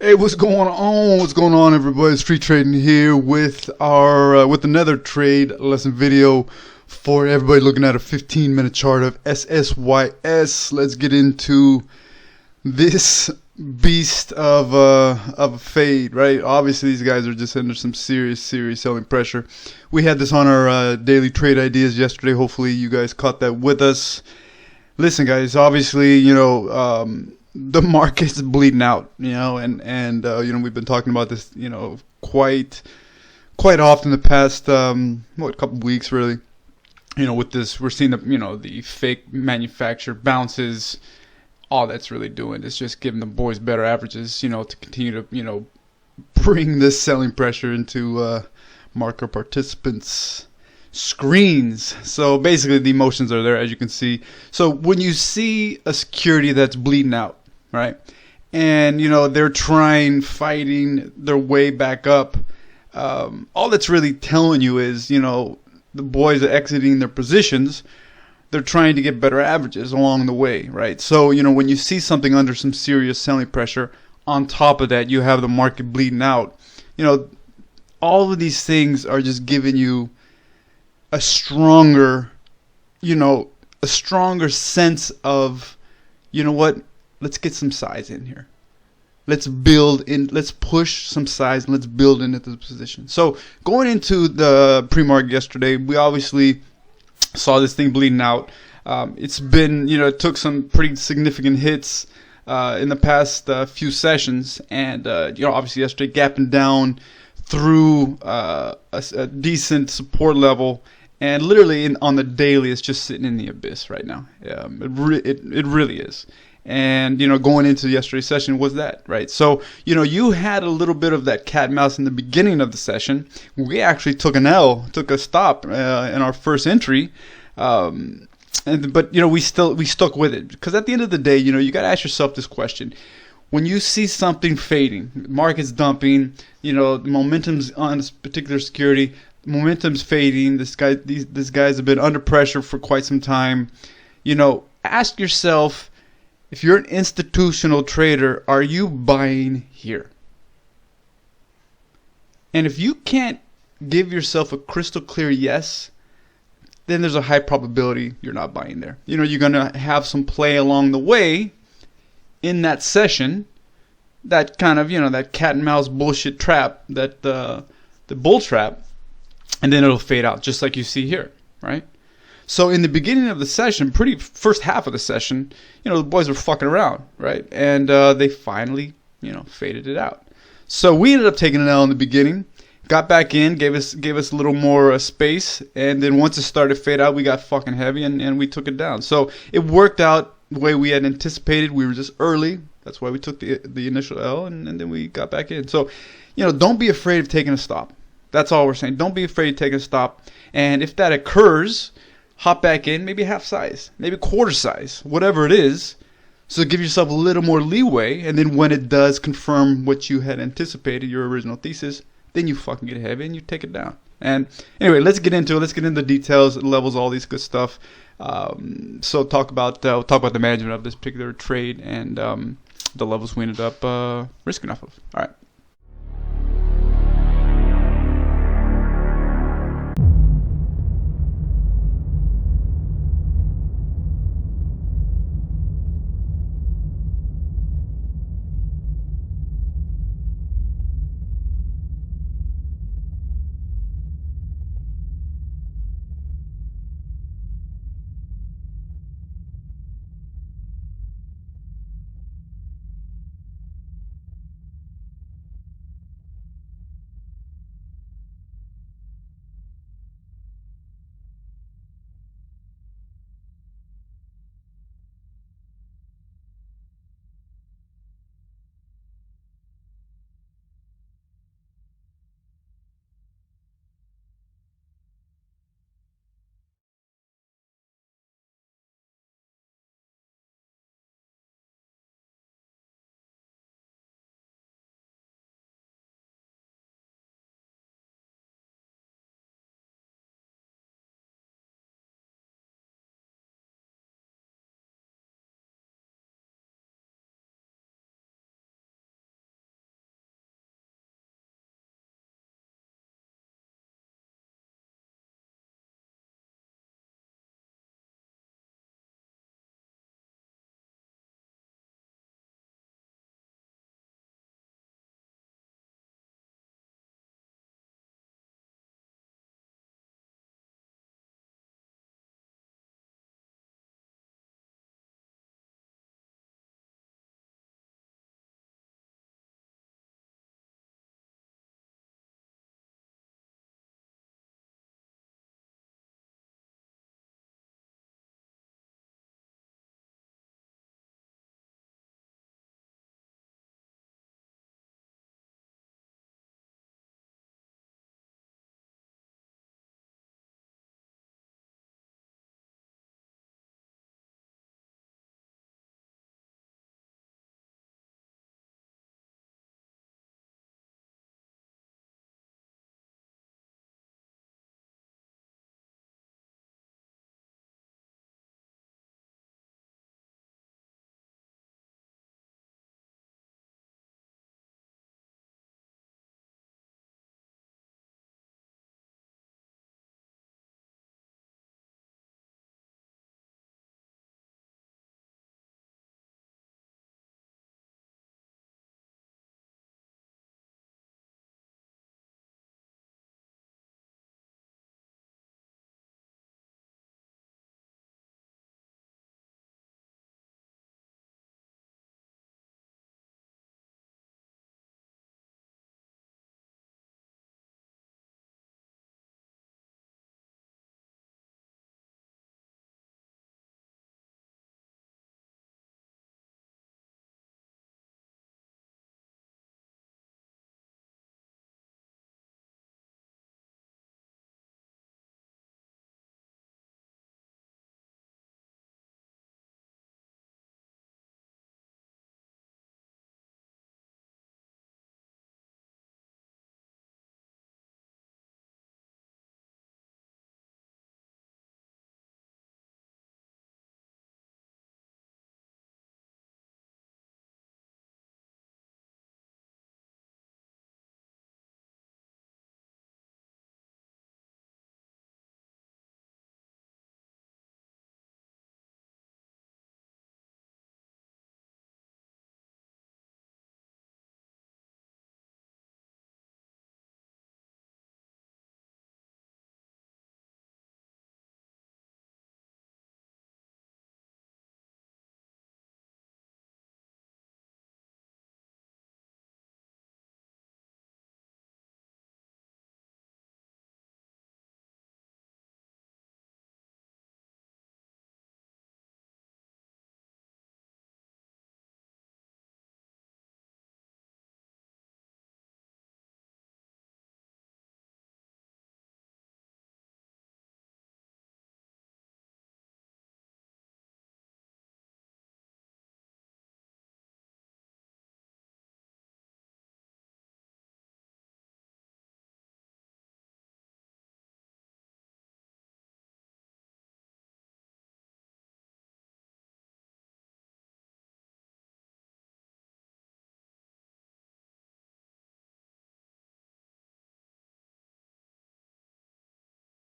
Hey, what's going on? What's going on, everybody? Street Trading here with our with another trade lesson video for everybody looking at a 15-minute chart of SSYS. Let's get into this beast of a fade, right? Obviously, these guys are just under some serious selling pressure. We had this on our daily trade ideas yesterday. Hopefully, you guys caught that with us. Listen, guys. Obviously, the market's bleeding out, and we've been talking about this, quite often the past couple weeks, really. With this, we're seeing the fake manufactured bounces. All that's really doing is just giving the boys better averages, to continue to bring this selling pressure into market participants' screens. So basically, the emotions are there, as you can see. So when you see a security that's bleeding out, right, and they're fighting their way back up, all that's really telling you is the boys are exiting their positions. They're trying to get better averages along the way, right? So when you see something under some serious selling pressure, on top of that you have the market bleeding out. All of these things are just giving you a stronger sense of, let's get some size in here. Let's push some size and let's build into the position. So going into the pre-market yesterday, we obviously saw this thing bleeding out. It's been, it took some pretty significant hits in the past few sessions, and obviously yesterday gapping down through a decent support level, and literally on the daily it's just sitting in the abyss right now. It really is. And going into yesterday's session was that, right? So you had a little bit of that cat and mouse in the beginning of the session. We actually took a stop in our first entry, but we stuck with it, because at the end of the day, you got to ask yourself this question: when you see something fading, market's dumping, the momentum's on this particular security, momentum's fading. These guys have been under pressure for quite some time. Ask yourself, if you're an institutional trader, are you buying here? And if you can't give yourself a crystal clear yes, then there's a high probability you're not buying there. You're going to have some play along the way in that session, that kind of, that cat and mouse bullshit trap, that the bull trap, and then it'll fade out just like you see here, right? So in the beginning of the session, first half of the session, the boys were fucking around, right? And they finally, faded it out. So we ended up taking an L in the beginning, got back in, gave us a little more space, and then once it started to fade out, we got fucking heavy and we took it down. So it worked out the way we had anticipated. We were just early. That's why we took the initial L, and then we got back in. So, don't be afraid of taking a stop. That's all we're saying. Don't be afraid of taking a stop. And if that occurs, hop back in, maybe half size, maybe quarter size, whatever it is. So give yourself a little more leeway, and then when it does confirm what you had anticipated, your original thesis, then you fucking get heavy and you take it down. And anyway, let's get into it. Let's get into the details, levels, all these good stuff. So we'll talk about the management of this particular trade and the levels we ended up risking off of. All right.